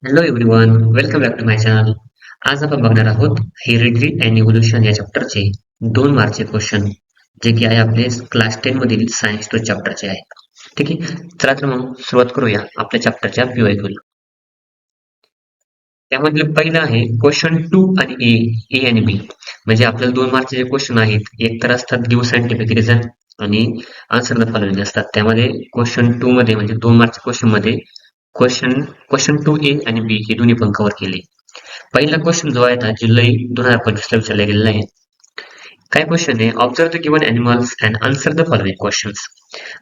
Hello everyone, welcome back to my channel. आज आपण बघणार आहोत हेरिडिटी अँड इव्होल्यूशन या चॅप्टरचे 2 मार्कचे क्वेश्चन, जे की आहे आपले क्लास 10 मधील सायन्स 2 चॅप्टरचे आहे. ठीक आहे, चला तर मग सुरुवात करूया आपल्या चॅप्टरच्या PYQ. त्यामधले पहिलं आहे क्वेश्चन 2 आणि ए आणि बी. म्हणजे आपल्याला 2 मार्कचे जे क्वेश्चन आहेत, एक तर असतात गिव्ह सायंटिफिक रिझन आणि आन्सर द फॉलोइंग असतात. त्यामध्ये क्वेश्चन 2 मध्ये म्हणजे 2 मार्कच्या क्वेश्चन मध्ये क्वेश्चन क्वेश्चन 2A आणि बी हे दोन्ही पण कव्हर केले. पहिला क्वेश्चन जो आहे ना जुलै 2025 ला विचारला गेलेला आहे. काय क्वेश्चन आहे? Observe the given animals and answer the following questions.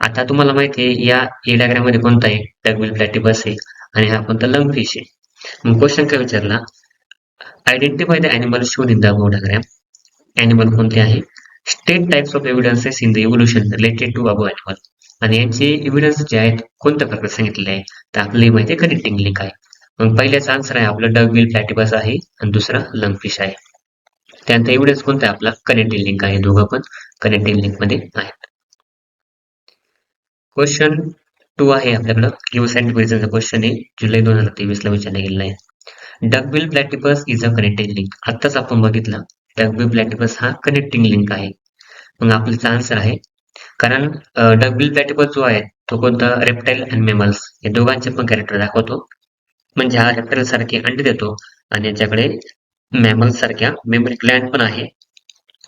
आता तुम्हाला माहिती आहे या ए डायग्राम मध्ये कोणता आहे? डगविल प्लॅटिपस आहे आणि हा कोणता लंगफिश आहे. मग क्वेश्चन काय विचारला? Identify the animal shown in the above diagram. Animal कोणते आहे? State types of evidences in the evolution related to above animal. आणि यांचे एव्हिडन्स जे आहेत कोणत्या प्रकारे सांगितलेले आहे? तर आपल्याला माहिती आहे कनेक्टिंग लिंक आहे. मग पहिल्याचा आन्सर आहे आपलं डगविल प्लॅटिपस आहे आणि दुसरा लंगफिश आहे. त्यानंतर एव्हिडन्स कोणता आहे आपला? कनेक्टिंग लिंक आहे. दोघं पण कनेक्टिंग लिंक मध्ये आहेत. क्वेश्चन 2 आहे आपल्याकडं गिव्ह सायंटिफिक रिझनचा क्वेश्चन आहे. जुलै 2023 ला विचारला गेलेला आहे. डगविल प्लॅटिपस इज अ कनेक्टिंग लिंक. आत्ताच आपण बघितलं डगविल प्लॅटिपस हा कनेक्टिंग लिंक आहे. मग आपल्याचा आन्सर आहे कारण डगविल प्लॅटिपस जो आहे तो कोणता रेप्टाईल आणि मेमल्स या दोघांचे पण कॅरेक्टर दाखवतो. म्हणजे हा रेप्टाईल सारखे अंडे देतो आणि याच्याकडे मॅमल्स सारख्या मेमरी ग्लँड पण आहे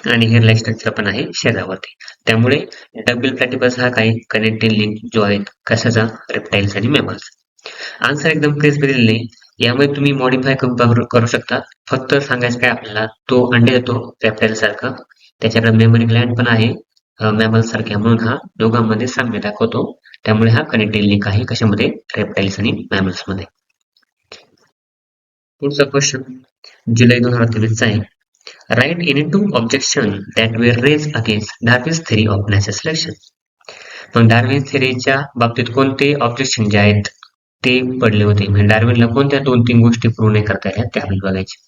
आणि हेअर लाईक स्ट्रक्चर पण आहे शरीरावरती. त्यामुळे डगविल प्लॅटिपस हा काही कनेक्टिंग लिंक जो आहे कशाचा? रेप्टाईल्स आणि मॅमल्स. आन्सर एकदम क्रिस्प दिलेले आहे. यामध्ये तुम्ही मॉडिफाय करू शकता. फक्त सांगायचं काय आपल्याला, तो अंडे देतो रेप्टाईल सारखा, त्याच्याकडे मेमरी ग्लँड पण आहे मॅमल सारख्या, म्हणून हा दोघांमध्ये साम्य दाखवतो. त्यामुळे हा कनेक्टिंग लिंक आहे कशामध्ये? रेप्टाईल्स आणि मॅमल्स मध्ये. पुढचा क्वेश्चन जुलै 2023 आहे. Write any 2 objection that were raised against Darwin's theory of natural selection. मग डार्विन थेरीच्या बाबतीत कोणते ऑब्जेक्शन जे आहेत ते पडले होते? म्हणजे डार्विनला कोणत्या 2-3 गोष्टी प्रूव्ह नाही करता आल्या त्या आपल्याला बघायचे.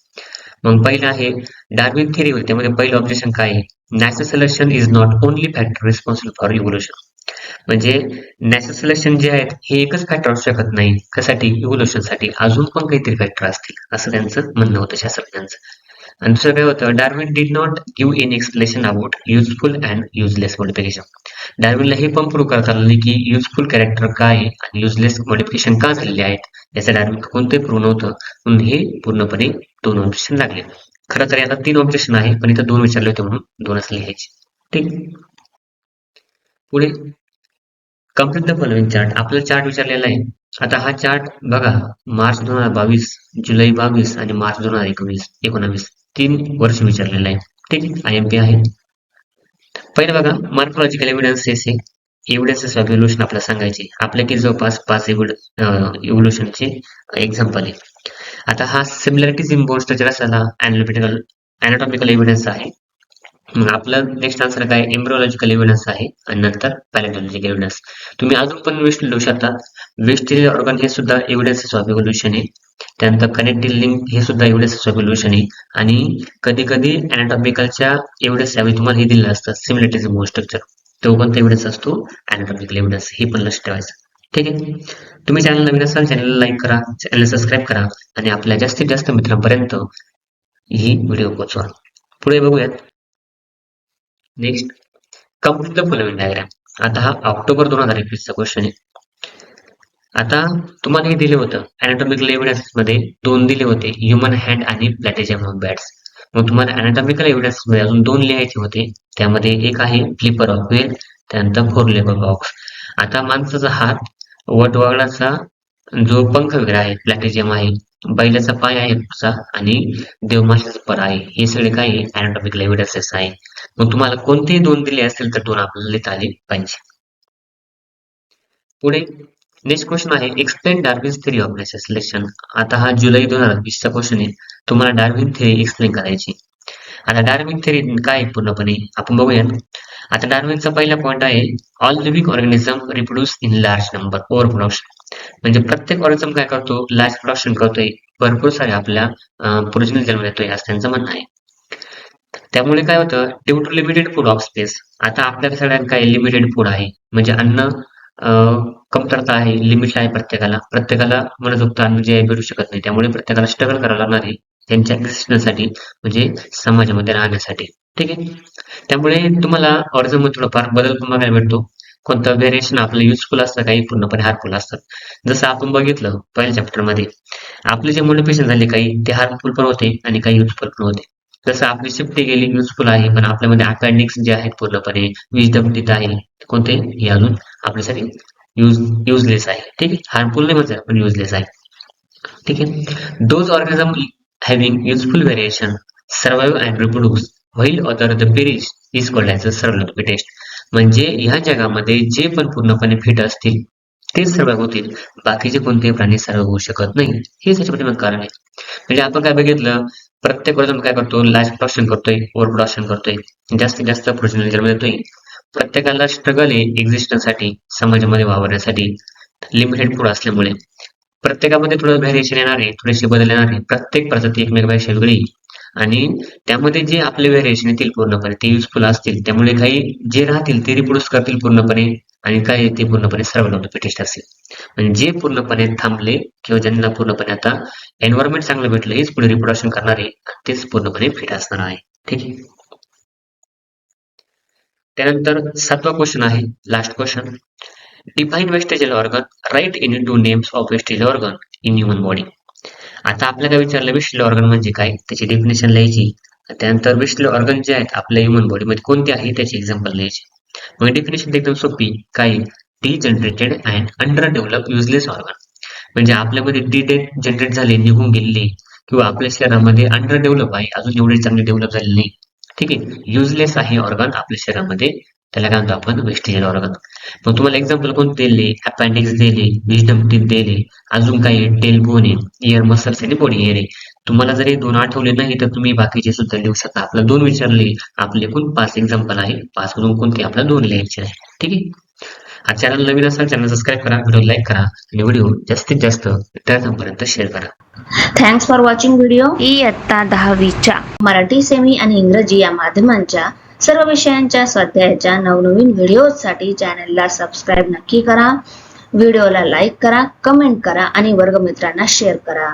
मग पहिलं आहे डार्विन थेरी होती, त्यामध्ये पहिलं ऑब्जेक्शन काय आहे? Natural selection is not only factor responsible for evolution. म्हणजे नॅचरल सिलेक्शन जे आहेत हे एकच फॅक्टर असू शकत नाही. कशासाठी? इव्होल्यूशन साठी अजून पण काहीतरी फॅक्टर असतील, असं त्यांचं म्हणणं होतं शास्त्रज्ञांचं. आणि दुसरं काय होतं? Darwin did not give any explanation about useful and useless modification. डार्विनला हे पण प्रूव्ह करता आलं नाही की युजफुल कॅरेक्टर काय आहे आणि युजलेस मॉडिफिकेशन का झालेले आहेत. याचं डार्विन कोणतेही प्रूव्ह नव्हतं, म्हणून हे पूर्णपणे 2 ऑब्जेक्शन लागले. खरं तर याला 3 ऑब्जेक्शन आहे, पण इथं 2 विचारले होते म्हणून 2च लिहायचे. ठीक. पुढे कम्प्लीट द फॉलोइंग चार्ट. आपला चार्ट विचारलेला आहे. आता हा चार्ट बघा, मार्च 2022, जुलै 22 आणि मार्च 2019 3 वर्ष विचारलेलं आहे. ठीक आहे, IMP आहे. पहिलं बघा, मॉर्फॉलॉजिकल एव्हिडन्सेस आहे. एव्हिडन्सेस ऑफ इव्होल्यूशन आपल्याला सांगायचे. आपल्याकडे जवळपास 5 इव्होल्यूशनचे एक्झाम्पल आहे. आता हा सिमिलॅरिटीज इन बोन स्ट्रक्चर असायला अॅनाटॉमिकल एव्हिडन्स आहे. मग आपलं नेक्स्ट आन्सर काय? एम्ब्रिओलॉजिकल एव्हिडन्स आहे आणि नंतर पॅलेंटॉलॉजिकल एव्हिडन्स. तुम्ही अजून पण वेस्ट लिहू शकता. वेस्टेज ऑर्गन हे सुद्धा एव्हिडन्सेस ऑफ इव्होल्यूशन आहे. त्यानंतर कनेक्टिव्ह लिंक हे सुद्धा एव्हिडन्सेस ऑफ इव्होल्यूशन आहे. आणि कधी कधी अॅनाटॉमिकलच्या एव्हिडन्स यावेळी तुम्हाला हे दिलेलं असतं सिमिलॅरिटीज इन बोन स्ट्रक्चर. तो कोणता एव्हिडन्स असतो? अॅनाटॉमिकल एव्हिडन्स. हे पण लक्षात ठेवायचं. ठीक आहे. तुम्ही चॅनल नवीन असाल चॅनलला लाईक करा, चॅनलला सबस्क्राईब करा आणि आपल्या जास्तीत जास्त मित्रांपर्यंत ही व्हिडिओ पोहोचवा. पुढे बघूयात. Next, complete the following diagram. आता हा ऑक्टोबर 2021 चा क्वेश्चन आहे. आता तुम्हाला हे दिले होतं अॅनाटॉमिकल एव्हिडन्स मध्ये 2 दिले होते, ह्युमन हँड आणि प्लॅटिजम ऑफ बॅट्स. मग तुम्हाला अॅनाटॉमिकल एव्हिडन्स मध्ये अजून 2 लिहायचे होते. त्यामध्ये एक आहे फ्लिपर ऑफ व्हेल, त्यानंतर 4 लेग ऑक्स. आता माणसाचा हात, वटवाघळाचा जो पंख वगैरे आहे प्लॅटिजम आहे, बैलाचा पाय आहे पुढचा आणि देवमाशाचा पर आहे. हे सगळे काय आहे? अॅनाटॉमिकल एव्हिडन्सेस आहे. मग तुम्हाला कोणतेही 2 दिले असतील तर 2 आपल्याला लिहिता आले पाहिजे. पुढे नेक्स्ट क्वेश्चन आहे explain Darwin's theory of natural selection. आता हा जुलै 2020 चा क्वेश्चन आहे. तुम्हाला डार्विन थेरी एक्सप्लेन करायची. आता डार्विन थेरी काय आहे पूर्णपणे आपण बघूया. आता डार्विनचा पहिला पॉईंट आहे all living organism reproduce in large number over production. म्हणजे प्रत्येक ऑर्गॅनिझम काय करतो? लार्ज प्रोडक्शन करतोय, भरपूर सारे आपल्या प्रजनन जन्म देतोय असं त्यांचं म्हणणं आहे. त्यामुळे काय होतं? Due to limited food of space. आता आपल्या सगळ्यांना काय लिमिटेड फूड आहे, म्हणजे अन्न कमतरता आहे, लिमिट आहे प्रत्येकाला मनसोक्त अन्न जे आहे भेटू शकत नाही. त्यामुळे प्रत्येकाला स्ट्रगल करावं लागणार आहे त्यांच्या एक्झिस्टन्ससाठी, म्हणजे समाजामध्ये राहण्यासाठी. ठीक आहे. त्यामुळे तुम्हाला ऑर्गनिझममध्ये थोडाफार बदल पण बघायला भेटतो. कोणतं व्हेरिएशन आपलं युजफुल असतं, काही पूर्णपणे हार्मफुल असतात. जसं आपण बघितलं पहिल्या चॅप्टरमध्ये, आपले जे मॉडिफिकेशन झाले काही ते हार्मफुल पण होते आणि काही युजफुल पण होते. जसं आपली शिफ्टी गेली युजफुल आहे, पण आपल्यामध्ये अकॅडमिक्स जे आहेत पूर्णपणे विजडम टीथ आहे, कोणते हे अजून आपल्यासाठी युजलेस आहे. ठीक आहे. हार्मफुल नाही म्हणजे पण युजलेस आहे. ठीक आहे. Those organism having useful variation survive and reproduce while other the perish is called as a survival fittest. म्हणजे ह्या जगामध्ये जे पण पूर्णपणे फिट असतील तेच सर्वाइव्ह होतील, बाकीचे कोणतेही प्राणी सर्वाइव्ह होऊ शकत नाही. हे त्याच्या पाठीमागे कारण आहे. म्हणजे आपण काय बघितलं, प्रत्येक वर्जन काय करतो, लार्ज प्रोडक्शन करतोय, ओव्हर प्रोडक्शन करतोय, जास्तीत जास्त प्रोजेनिटर देतोय. प्रत्येकाला स्ट्रगल आहे एक्झिस्टन्ससाठी, समाजामध्ये वावरण्यासाठी, लिमिटेड फूड असल्यामुळे. प्रत्येकामध्ये थोडं व्हेरिएशन येणार आहे, थोडेसे बदल येणार आहे. प्रत्येक प्रजाती एकमेकांपेक्षा वेगळी आणि त्यामध्ये जे आपले व्हेरिएशन येतील पूर्णपणे ते युजफुल असतील. त्यामुळे काही जे राहतील ते रिप्रोड्यूस करतील पूर्णपणे आणि काही ते पूर्णपणे सर्व्हायव्हल फिटेस्ट असतील. म्हणजे जे पूर्णपणे थांबले किंवा ज्यांना पूर्णपणे आता एन्व्हायरमेंट चांगलं भेटलं हेच पुढे रिप्रोडक्शन करणार आहे, तेच पूर्णपणे फिट असणार आहे. ठीक आहे. त्यानंतर 7वा क्वेश्चन आहे, last question. Define vestigial organ, right any 2 names of vestigial organ in human body. आता आपल्याला विचारलं वेस्टेजल ऑर्गन म्हणजे काय, त्याची डेफिनेशन लिहायची. त्यानंतर वेस्टेजल ऑर्गन जे आहेत आपल्या ह्युमन बॉडीमध्ये कोणते आहे त्याची एक्झाम्पल लिहायची. मग डेफिनेशन एकदम सोपी, काय, degenerated and under develop useless organ. म्हणजे आपल्यामध्ये डिजनरेट झाले, निघून गेलेले, किंवा आपल्या शरीरामध्ये अंडर डेव्हलप आहे, अजून एवढे चांगले डेव्हलप झालेले नाही. ठीक आहे. युजलेस आहे ऑर्गन आपल्या शरीरामध्ये, त्याला काय म्हणतो आपण, वेस्टेजल ऑर्गन. मग तुम्हाला एक्झाम्पल कोणते दिले, अपेंडिक्स दिले, विजडम टीथ दिले, अजून काही टेल बोन आहे, इयर मसल्स आणि बॉडी हेअर आहे. तुम्हाला जर हे 2 आठवले नाही तर तुम्ही बाकीचे सुद्धा लिहू शकता. आपलं 2 विचारले, आपले एकूण 5 एक्झाम्पल आहे, 5 मधून कोणते आपल्याला 2 लिहायचे आहे. ठीक आहे. हा चॅनल नवीन असेल चॅनल सबस्क्राईब करा, व्हिडिओ लाईक करा आणि व्हिडिओ जास्तीत जास्त विद्यार्थ्यांपर्यंत शेअर करा. Thanks for watching video. इयत्ता 10वीच्या मराठी, सेमी आणि इंग्रजी या माध्यमांच्या सर्व विषयांच्या स्वाध्यायाच्या नवनवीन व्हिडिओसाठी चॅनलला सबस्क्राईब नक्की करा. व्हिडिओला लाईक करा, कमेंट करा आणि वर्गमित्रांना शेअर करा.